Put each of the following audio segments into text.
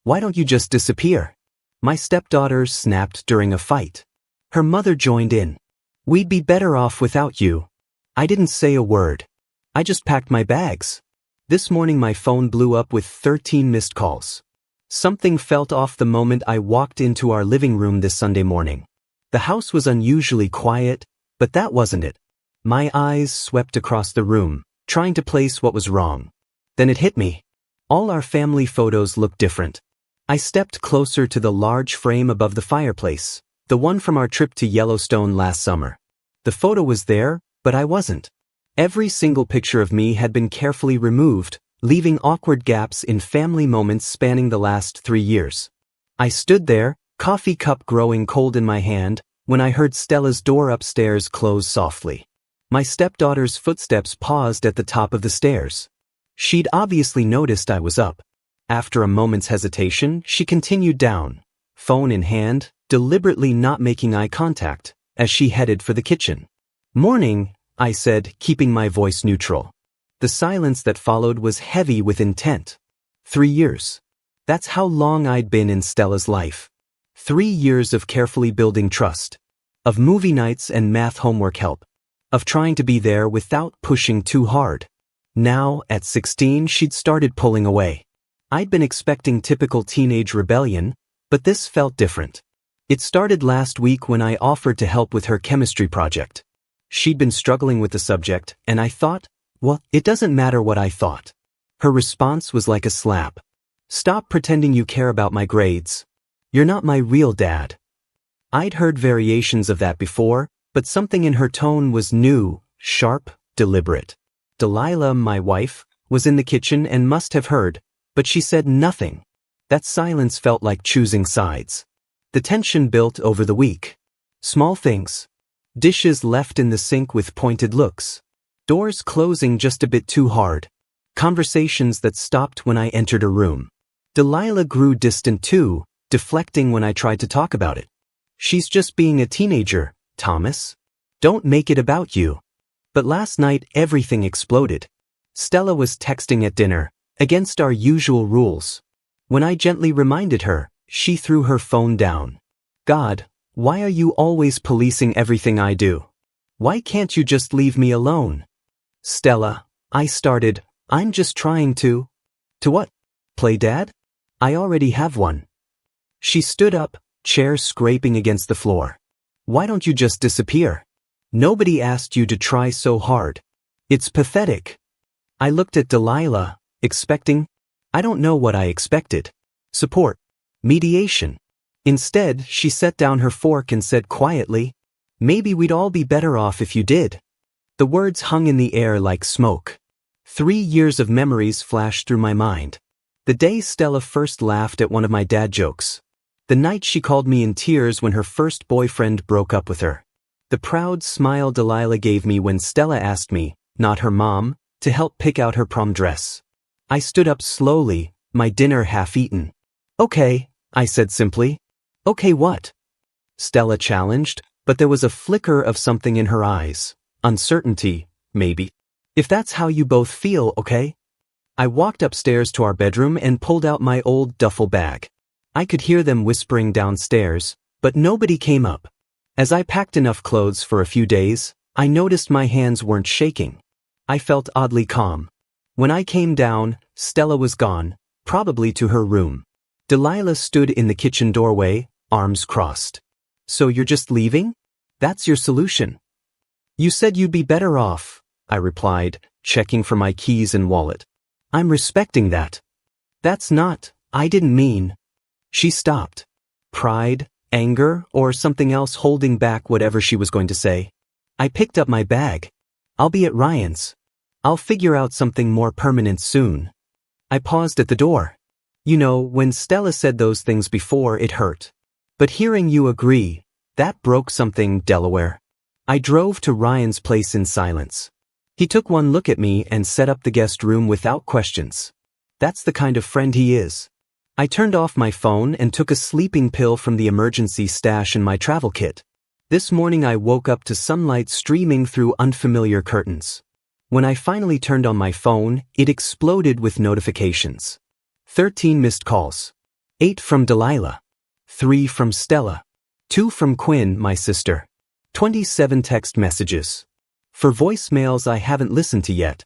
Why don't you just disappear? My stepdaughter snapped during a fight. Her mother joined in. We'd be better off without you. I didn't say a word. I just packed my bags. This morning my phone blew up with 13 missed calls. Something felt off the moment I walked into our living room this Sunday morning. The house was unusually quiet, but that wasn't it. My eyes swept across the room, trying to place what was wrong. Then it hit me. All our family photos looked different. I stepped closer to the large frame above the fireplace, the one from our trip to Yellowstone last summer. The photo was there, but I wasn't. Every single picture of me had been carefully removed, leaving awkward gaps in family moments spanning the last 3 years. I stood there, coffee cup growing cold in my hand, when I heard Stella's door upstairs close softly. My stepdaughter's footsteps paused at the top of the stairs. She'd obviously noticed I was up. After a moment's hesitation, she continued down, phone in hand, deliberately not making eye contact, as she headed for the kitchen. "Morning," I said, keeping my voice neutral. The silence that followed was heavy with intent. 3 years. That's how long I'd been in Stella's life. 3 years of carefully building trust. Of movie nights and math homework help. Of trying to be there without pushing too hard. Now, at 16, she'd started pulling away. I'd been expecting typical teenage rebellion, but this felt different. It started last week when I offered to help with her chemistry project. She'd been struggling with the subject, and I thought, well, it doesn't matter what I thought. Her response was like a slap. "Stop pretending you care about my grades. You're not my real dad." I'd heard variations of that before, but something in her tone was new, sharp, deliberate. Delilah, my wife, was in the kitchen and must have heard, but she said nothing. That silence felt like choosing sides. The tension built over the week. Small things. Dishes left in the sink with pointed looks. Doors closing just a bit too hard. Conversations that stopped when I entered a room. Delilah grew distant too, deflecting when I tried to talk about it. "She's just being a teenager, Thomas. Don't make it about you." But last night everything exploded. Stella was texting at dinner, against our usual rules. When I gently reminded her, she threw her phone down. "God, why are you always policing everything I do? Why can't you just leave me alone?" "Stella," I started, "I'm just trying to..." "To what? Play dad? I already have one." She stood up, chair scraping against the floor. "Why don't you just disappear? Nobody asked you to try so hard. It's pathetic." I looked at Delilah, expecting, I don't know what I expected. Support. Mediation. Instead, she set down her fork and said quietly, "Maybe we'd all be better off if you did." The words hung in the air like smoke. 3 years of memories flashed through my mind. The day Stella first laughed at one of my dad jokes. The night she called me in tears when her first boyfriend broke up with her. The proud smile Delilah gave me when Stella asked me, not her mom, to help pick out her prom dress. I stood up slowly, my dinner half-eaten. "Okay," I said simply. "Okay what?" Stella challenged, but there was a flicker of something in her eyes. Uncertainty, maybe. "If that's how you both feel, okay?" I walked upstairs to our bedroom and pulled out my old duffel bag. I could hear them whispering downstairs, but nobody came up. As I packed enough clothes for a few days, I noticed my hands weren't shaking. I felt oddly calm. When I came down, Stella was gone, probably to her room. Delilah stood in the kitchen doorway, arms crossed. "So you're just leaving? That's your solution?" "You said you'd be better off," I replied, checking for my keys and wallet. "I'm respecting that." "That's not, I didn't mean." She stopped. Pride, anger, or something else holding back whatever she was going to say. I picked up my bag. "I'll be at Ryan's. I'll figure out something more permanent soon." I paused at the door. You know, when Stella said those things before, it hurt. But hearing you agree, that broke something, Delaware. I drove to Ryan's place in silence. He took one look at me and set up the guest room without questions. That's the kind of friend he is. I turned off my phone and took a sleeping pill from the emergency stash in my travel kit. This morning I woke up to sunlight streaming through unfamiliar curtains. When I finally turned on my phone, it exploded with notifications. 13 missed calls. 8 from Delilah. 3 from Stella. 2 from Quinn, my sister. 27 text messages. For voicemails I haven't listened to yet.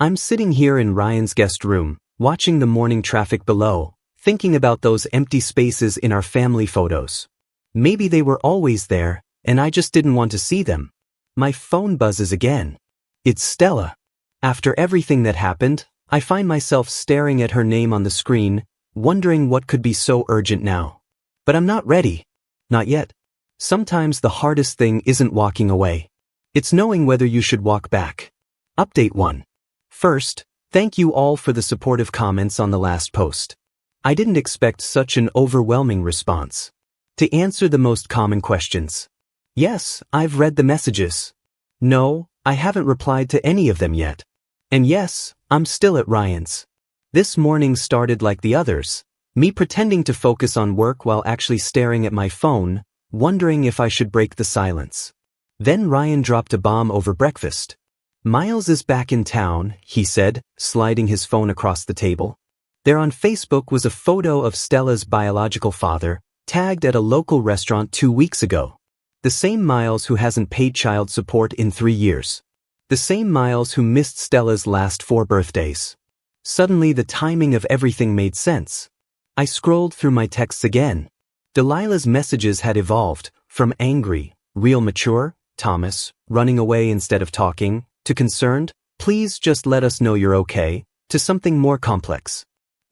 I'm sitting here in Ryan's guest room, watching the morning traffic below, thinking about those empty spaces in our family photos. Maybe they were always there, and I just didn't want to see them. My phone buzzes again. It's Stella. After everything that happened, I find myself staring at her name on the screen, wondering what could be so urgent now. But I'm not ready. Not yet. Sometimes the hardest thing isn't walking away. It's knowing whether you should walk back. Update 1. First, thank you all for the supportive comments on the last post. I didn't expect such an overwhelming response. To answer the most common questions. Yes, I've read the messages. No, I haven't replied to any of them yet. And yes, I'm still at Ryan's. This morning started like the others, me pretending to focus on work while actually staring at my phone, wondering if I should break the silence. Then Ryan dropped a bomb over breakfast. Miles is back in town, he said, sliding his phone across the table. There on Facebook was a photo of Stella's biological father, tagged at a local restaurant 2 weeks ago. The same Miles who hasn't paid child support in 3 years. The same Miles who missed Stella's last 4 birthdays. Suddenly the timing of everything made sense. I scrolled through my texts again. Delilah's messages had evolved, from angry, real mature, Thomas, running away instead of talking, to concerned, please just let us know you're okay, to something more complex.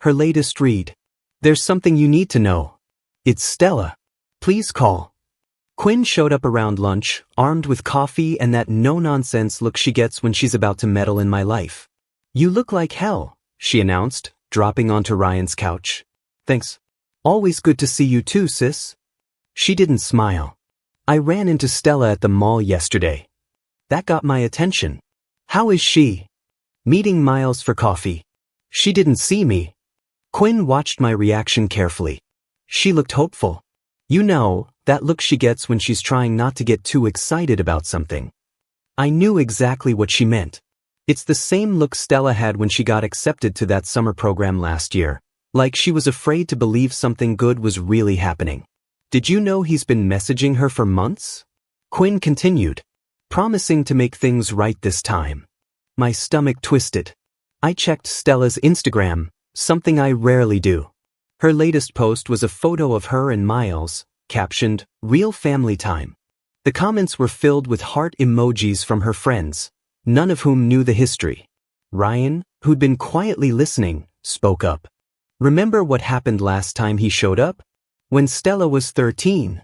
Her latest read. There's something you need to know. It's Stella. Please call. Quinn showed up around lunch, armed with coffee and that no-nonsense look she gets when she's about to meddle in my life. You look like hell, she announced, dropping onto Ryan's couch. Thanks. Always good to see you too, sis. She didn't smile. I ran into Stella at the mall yesterday. That got my attention. How is she? Meeting Miles for coffee. She didn't see me. Quinn watched my reaction carefully. She looked hopeful. You know, that look she gets when she's trying not to get too excited about something. I knew exactly what she meant. It's the same look Stella had when she got accepted to that summer program last year, like she was afraid to believe something good was really happening. Did you know he's been messaging her for months? Quinn continued, promising to make things right this time. My stomach twisted. I checked Stella's Instagram, something I rarely do. Her latest post was a photo of her and Miles, captioned, Real Family Time. The comments were filled with heart emojis from her friends, none of whom knew the history. Ryan, who'd been quietly listening, spoke up. Remember what happened last time he showed up? When Stella was 13.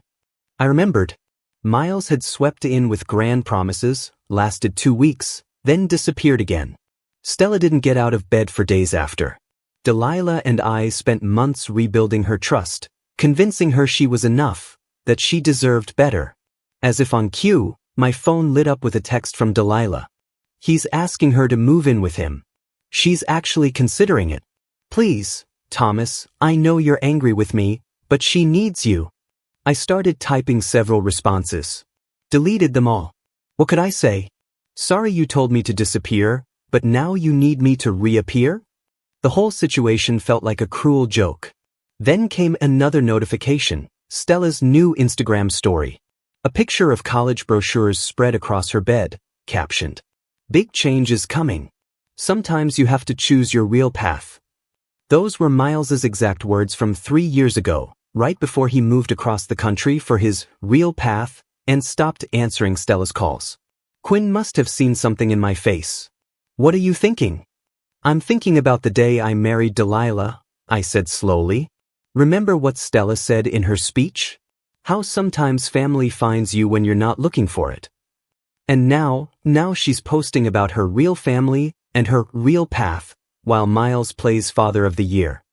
I remembered. Miles had swept in with grand promises, lasted 2 weeks, then disappeared again. Stella didn't get out of bed for days after. Delilah and I spent months rebuilding her trust, convincing her she was enough, that she deserved better. As if on cue, my phone lit up with a text from Delilah. He's asking her to move in with him. She's actually considering it. Please, Thomas, I know you're angry with me, but she needs you. I started typing several responses. Deleted them all. What could I say? Sorry you told me to disappear, but now you need me to reappear? The whole situation felt like a cruel joke. Then came another notification, Stella's new Instagram story. A picture of college brochures spread across her bed, captioned, Big change is coming. Sometimes you have to choose your real path. Those were Miles's exact words from 3 years ago, right before he moved across the country for his real path and stopped answering Stella's calls. Quinn must have seen something in my face. What are you thinking? I'm thinking about the day I married Delilah, I said slowly. Remember what Stella said in her speech? How sometimes family finds you when you're not looking for it. And now she's posting about her real family and her real path, while Miles plays Father of the Year.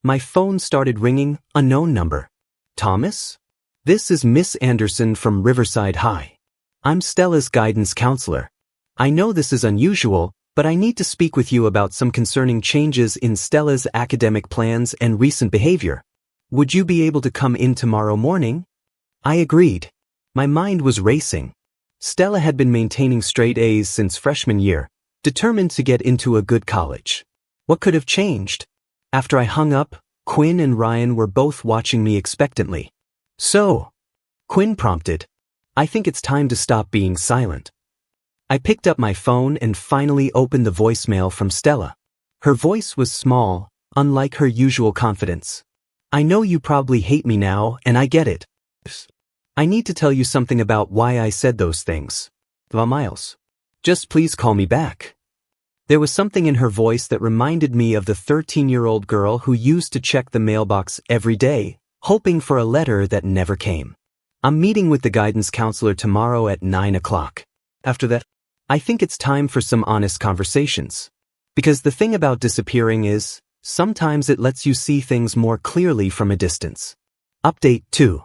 My phone started ringing, unknown number. Thomas? This is Miss Anderson from Riverside High. I'm Stella's guidance counselor. I know this is unusual, but I need to speak with you about some concerning changes in Stella's academic plans and recent behavior. Would you be able to come in tomorrow morning? I agreed. My mind was racing. Stella had been maintaining straight A's since freshman year, determined to get into a good college. What could have changed? After I hung up, Quinn and Ryan were both watching me expectantly. So, Quinn prompted, I think it's time to stop being silent. I picked up my phone and finally opened the voicemail from Stella. Her voice was small, unlike her usual confidence. I know you probably hate me now, and I get it. I need to tell you something about why I said those things. Miles. Just please call me back. There was something in her voice that reminded me of the 13-year-old girl who used to check the mailbox every day, hoping for a letter that never came. I'm meeting with the guidance counselor tomorrow at 9 o'clock. After that, I think it's time for some honest conversations. Because the thing about disappearing is, sometimes it lets you see things more clearly from a distance. Update 2.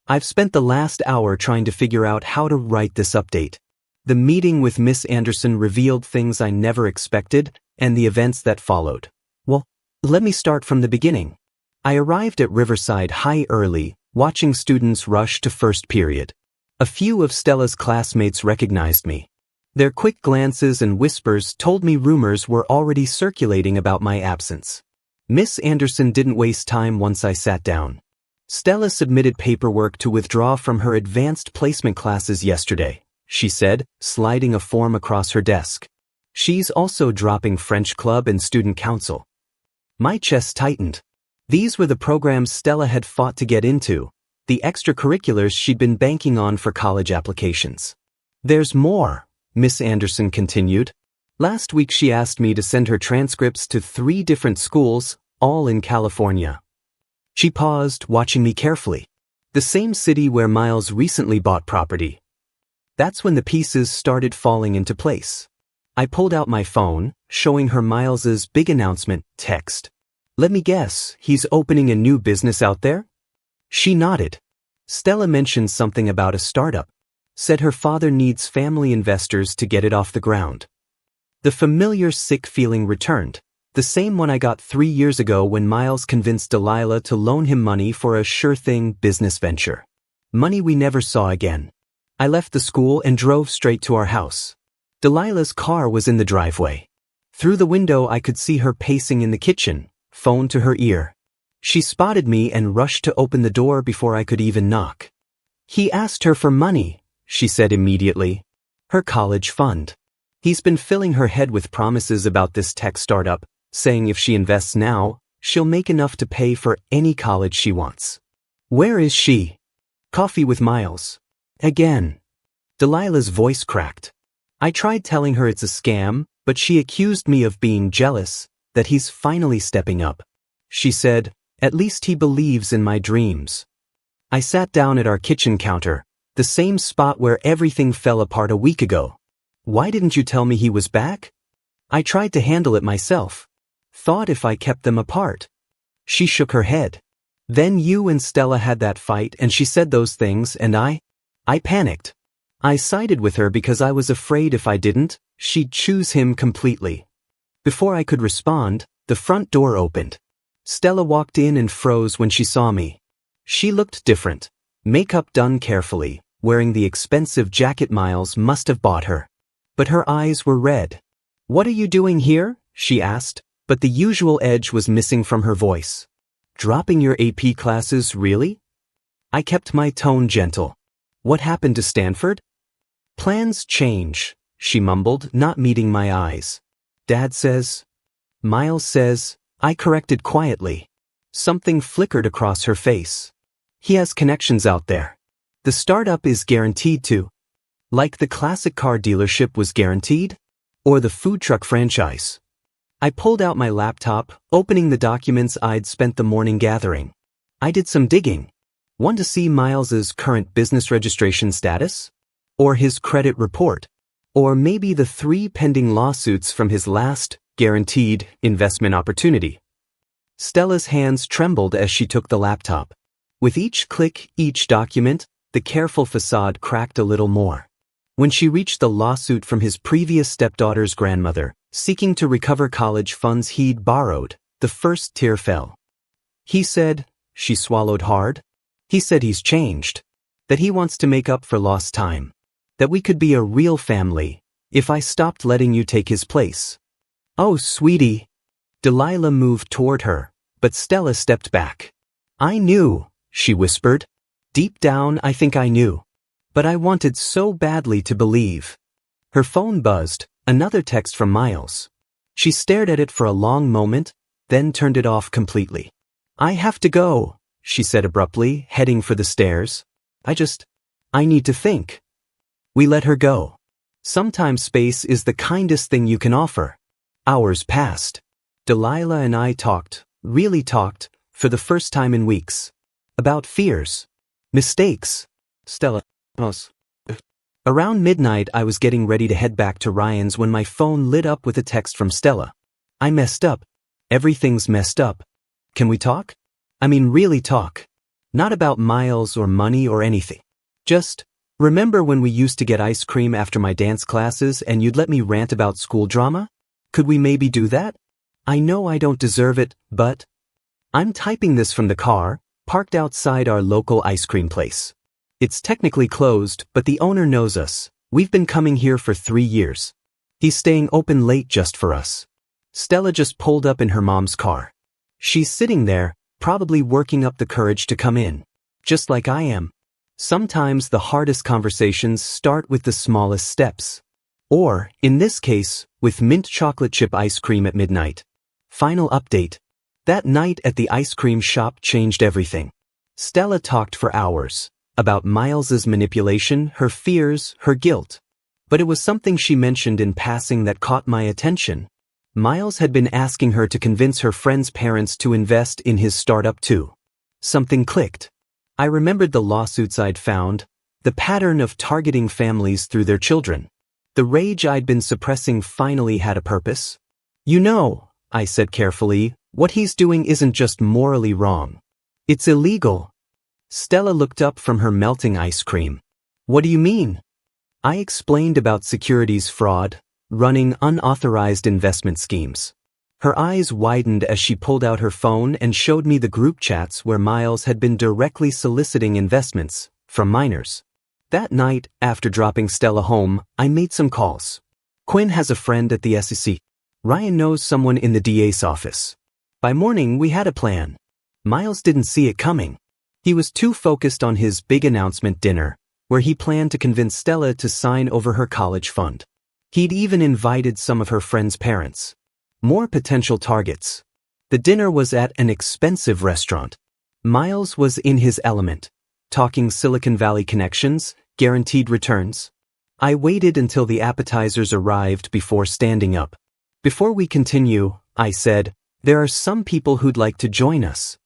I've spent the last hour trying to figure out how to write this update. The meeting with Miss Anderson revealed things I never expected, and the events that followed. Well, let me start from the beginning. I arrived at Riverside High early, watching students rush to first period. A few of Stella's classmates recognized me. Their quick glances and whispers told me rumors were already circulating about my absence. Miss Anderson didn't waste time once I sat down. Stella submitted paperwork to withdraw from her advanced placement classes yesterday, she said, sliding a form across her desk. She's also dropping French club and student council. My chest tightened. These were the programs Stella had fought to get into, the extracurriculars she'd been banking on for college applications. There's more, Miss Anderson continued. Last week she asked me to send her transcripts to 3 different schools, all in California. She paused, watching me carefully. The same city where Miles recently bought property. That's when the pieces started falling into place. I pulled out my phone, showing her Miles's big announcement text. Let me guess, he's opening a new business out there? She nodded. Stella mentioned something about a startup. Said her father needs family investors to get it off the ground. The familiar sick feeling returned. The same one I got 3 years ago when Miles convinced Delilah to loan him money for a sure-thing business venture. Money we never saw again. I left the school and drove straight to our house. Delilah's car was in the driveway. Through the window I could see her pacing in the kitchen, phone to her ear. She spotted me and rushed to open the door before I could even knock. He asked her for money, she said immediately. Her college fund. He's been filling her head with promises about this tech startup, saying if she invests now, she'll make enough to pay for any college she wants. Where is she? Coffee with Miles. Again. Delilah's voice cracked. I tried telling her it's a scam, but she accused me of being jealous, that he's finally stepping up. She said, at least he believes in my dreams. I sat down at our kitchen counter, the same spot where everything fell apart a week ago. Why didn't you tell me he was back? I tried to handle it myself. Thought if I kept them apart. She shook her head. Then you and Stella had that fight and she said those things and I panicked. I sided with her because I was afraid if I didn't, she'd choose him completely. Before I could respond, the front door opened. Stella walked in and froze when she saw me. She looked different. Makeup done carefully, wearing the expensive jacket Miles must have bought her. But her eyes were red. What are you doing here? She asked, but the usual edge was missing from her voice. Dropping your AP classes, really? I kept my tone gentle. What happened to Stanford? Plans change, she mumbled, not meeting my eyes. Dad says. Miles says. I corrected quietly. Something flickered across her face. He has connections out there. The startup is guaranteed to. Like the classic car dealership was guaranteed? Or the food truck franchise? I pulled out my laptop, opening the documents I'd spent the morning gathering. I did some digging. Want to see Miles's current business registration status? Or his credit report? Or maybe the 3 pending lawsuits from his last, guaranteed, investment opportunity? Stella's hands trembled as she took the laptop. With each click, each document, the careful facade cracked a little more. When she reached the lawsuit from his previous stepdaughter's grandmother, seeking to recover college funds he'd borrowed, the first tear fell. He said, she swallowed hard, he said he's changed, that he wants to make up for lost time, that we could be a real family, if I stopped letting you take his place. Oh, sweetie. Delilah moved toward her, but Stella stepped back. I knew, she whispered. Deep down, I think I knew. But I wanted so badly to believe. Her phone buzzed, another text from Miles. She stared at it for a long moment, then turned it off completely. I have to go, she said abruptly, heading for the stairs. I need to think. We let her go. Sometimes space is the kindest thing you can offer. Hours passed. Delilah and I talked, really talked, for the first time in weeks. About fears. Mistakes. Stella. Around midnight I was getting ready to head back to Ryan's when my phone lit up with a text from Stella. I messed up. Everything's messed up. Can we talk? I mean really talk. Not about Miles or money or anything. Just, remember when we used to get ice cream after my dance classes and you'd let me rant about school drama? Could we maybe do that? I know I don't deserve it, but... I'm typing this from the car, parked outside our local ice cream place. It's technically closed, but the owner knows us. We've been coming here for 3 years. He's staying open late just for us. Stella just pulled up in her mom's car. She's sitting there, probably working up the courage to come in. Just like I am. Sometimes the hardest conversations start with the smallest steps. Or, in this case, with mint chocolate chip ice cream at midnight. Final update. That night at the ice cream shop changed everything. Stella talked for hours. About Miles's manipulation, her fears, her guilt. But it was something she mentioned in passing that caught my attention. Miles had been asking her to convince her friend's parents to invest in his startup too. Something clicked. I remembered the lawsuits I'd found, the pattern of targeting families through their children. The rage I'd been suppressing finally had a purpose. You know, I said carefully, what he's doing isn't just morally wrong. It's illegal. Stella looked up from her melting ice cream. What do you mean? I explained about securities fraud, running unauthorized investment schemes. Her eyes widened as she pulled out her phone and showed me the group chats where Miles had been directly soliciting investments from minors. That night, after dropping Stella home, I made some calls. Quinn has a friend at the SEC. Ryan knows someone in the DA's office. By morning, we had a plan. Miles didn't see it coming. He was too focused on his big announcement dinner, where he planned to convince Stella to sign over her college fund. He'd even invited some of her friends' parents. More potential targets. The dinner was at an expensive restaurant. Miles was in his element, talking Silicon Valley connections, guaranteed returns. I waited until the appetizers arrived before standing up. Before we continue, I said, there are some people who'd like to join us.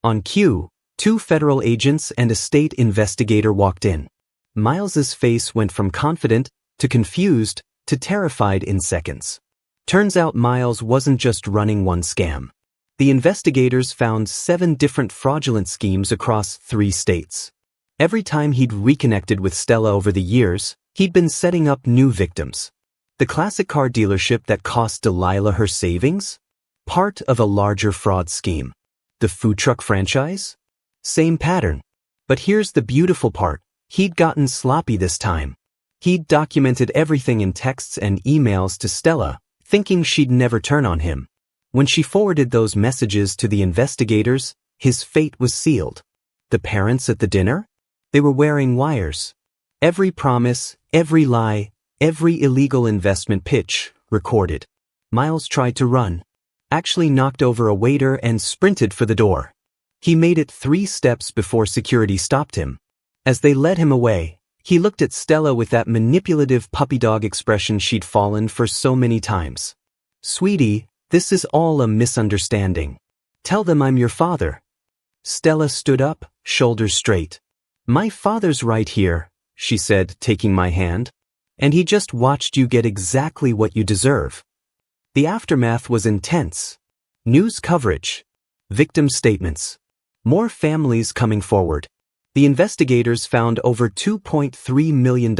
On cue, 2 federal agents and a state investigator walked in. Miles's face went from confident to confused to terrified in seconds. Turns out Miles wasn't just running one scam. The investigators found 7 different fraudulent schemes across 3 states. Every time he'd reconnected with Stella over the years, he'd been setting up new victims. The classic car dealership that cost Delilah her savings? Part of a larger fraud scheme. The food truck franchise? Same pattern. But here's the beautiful part. He'd gotten sloppy this time. He'd documented everything in texts and emails to Stella, thinking she'd never turn on him. When she forwarded those messages to the investigators, his fate was sealed. The parents at the dinner? They were wearing wires. Every promise, every lie, every illegal investment pitch, recorded. Miles tried to run. Actually knocked over a waiter and sprinted for the door. He made it 3 steps before security stopped him. As they led him away, he looked at Stella with that manipulative puppy dog expression she'd fallen for so many times. Sweetie, this is all a misunderstanding. Tell them I'm your father. Stella stood up, shoulders straight. My father's right here, she said, taking my hand. And he just watched you get exactly what you deserve. The aftermath was intense. News coverage. Victim statements. More families coming forward. The investigators found over $2.3 million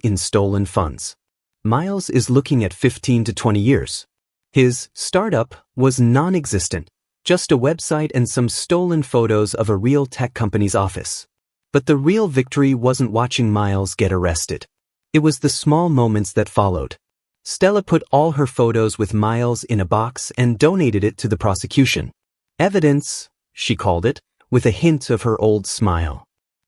in stolen funds. Miles is looking at 15 to 20 years. His startup was non-existent, just a website and some stolen photos of a real tech company's office. But the real victory wasn't watching Miles get arrested. It was the small moments that followed. Stella put all her photos with Miles in a box and donated it to the prosecution. Evidence, she called it, with a hint of her old smile.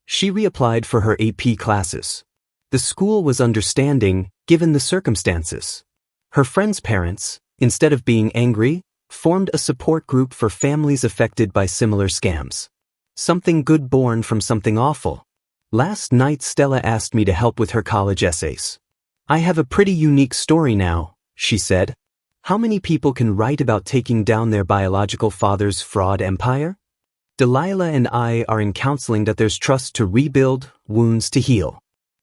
She reapplied for her AP classes. The school was understanding, given the circumstances. Her friend's parents, instead of being angry, formed a support group for families affected by similar scams. Something good born from something awful. Last night Stella asked me to help with her college essays. I have a pretty unique story now, she said. How many people can write about taking down their biological father's fraud empire? Delilah and I are in counseling that there's trust to rebuild, wounds to heal.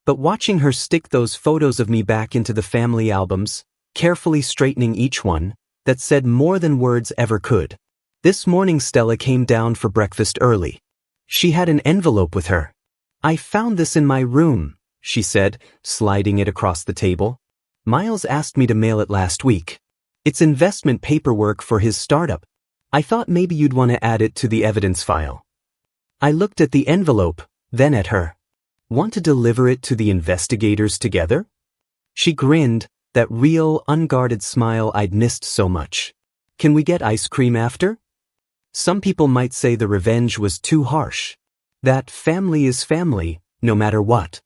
But watching her stick those photos of me back into the family albums, carefully straightening each one, that said more than words ever could. This morning Stella came down for breakfast early. She had an envelope with her. I found this in my room, she said, sliding it across the table. Miles asked me to mail it last week. It's investment paperwork for his startup. I thought maybe you'd want to add it to the evidence file. I looked at the envelope, then at her. Want to deliver it to the investigators together? She grinned, that real, unguarded smile I'd missed so much. Can we get ice cream after? Some people might say the revenge was too harsh. That family is family, no matter what.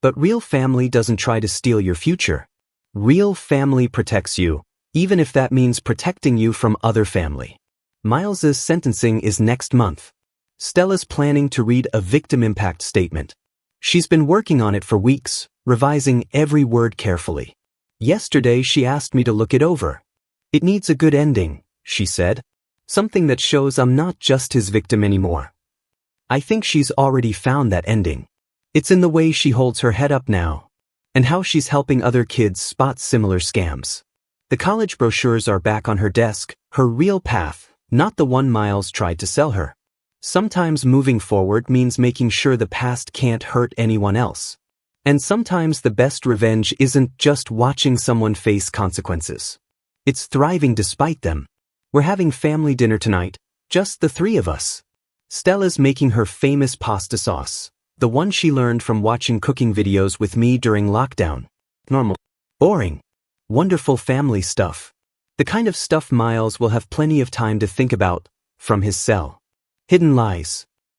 But real family doesn't try to steal your future. Real family protects you, even if that means protecting you from other family. Miles's sentencing is next month. Stella's planning to read a victim impact statement. She's been working on it for weeks, revising every word carefully. Yesterday she asked me to look it over. It needs a good ending, she said. Something that shows I'm not just his victim anymore. I think she's already found that ending. It's in the way she holds her head up now, and how she's helping other kids spot similar scams. The college brochures are back on her desk, her real path, not the one Miles tried to sell her. Sometimes moving forward means making sure the past can't hurt anyone else. And sometimes the best revenge isn't just watching someone face consequences. It's thriving despite them. We're having family dinner tonight, just the three of us. Stella's making her famous pasta sauce, the one she learned from watching cooking videos with me during lockdown. Normal. Boring. Wonderful family stuff. The kind of stuff Miles will have plenty of time to think about, from his cell. Hidden lies.